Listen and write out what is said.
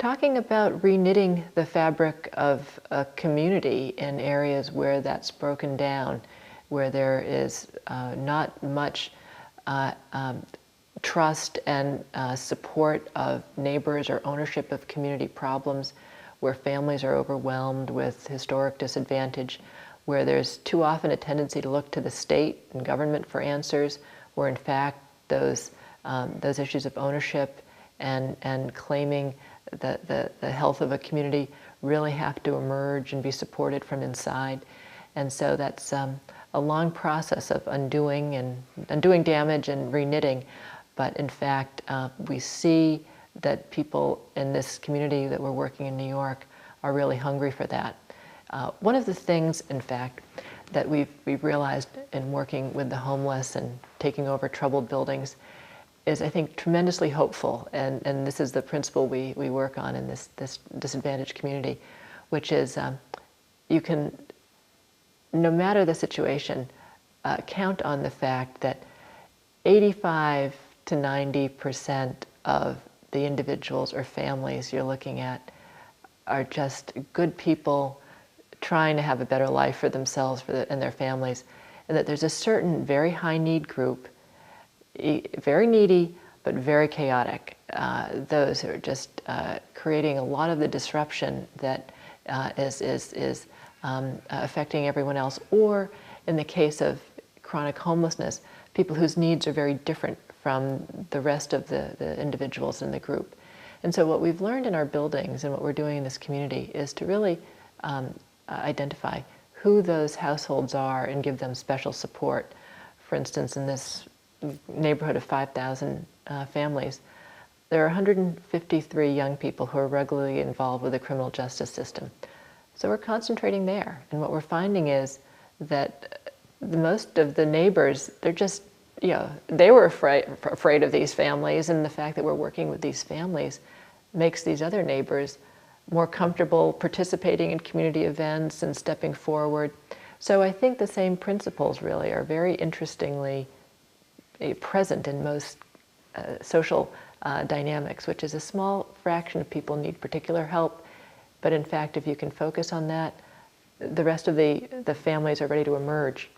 talking about reknitting the fabric of a community in areas where that's broken down, where there is not much trust and support of neighbors or ownership of community problems, where families are overwhelmed with historic disadvantage, where there's too often a tendency to look to the state and government for answers, where in fact those issues of ownership and claiming the health of a community really have to emerge and be supported from inside. And so that's a long process of undoing damage and reknitting. But in fact, we see that people in this community that we're working in New York are really hungry for that. One of the things, in fact, that we've realized in working with the homeless and taking over troubled buildings is, I think, tremendously hopeful, and this is the principle we work on in this disadvantaged community, which is you can, no matter the situation, count on the fact that 85 to 90% of the individuals or families you're looking at are just good people trying to have a better life for themselves and their families, and that there's a certain very high need group, very needy, but very chaotic. Those who are just creating a lot of the disruption that is affecting everyone else. Or in the case of chronic homelessness, people whose needs are very different from the rest of the individuals in the group. And so what we've learned in our buildings and what we're doing in this community is to really identify who those households are and give them special support. For instance, in this neighborhood of 5,000 families, there are 153 young people who are regularly involved with the criminal justice system. So we're concentrating there. And what we're finding is that most of the neighbors, they're just, they were afraid of these families, and the fact that we're working with these families makes these other neighbors more comfortable participating in community events and stepping forward. So I think the same principles really are very interestingly present in most social dynamics, which is a small fraction of people need particular help, but in fact if you can focus on that, the rest of the families are ready to emerge.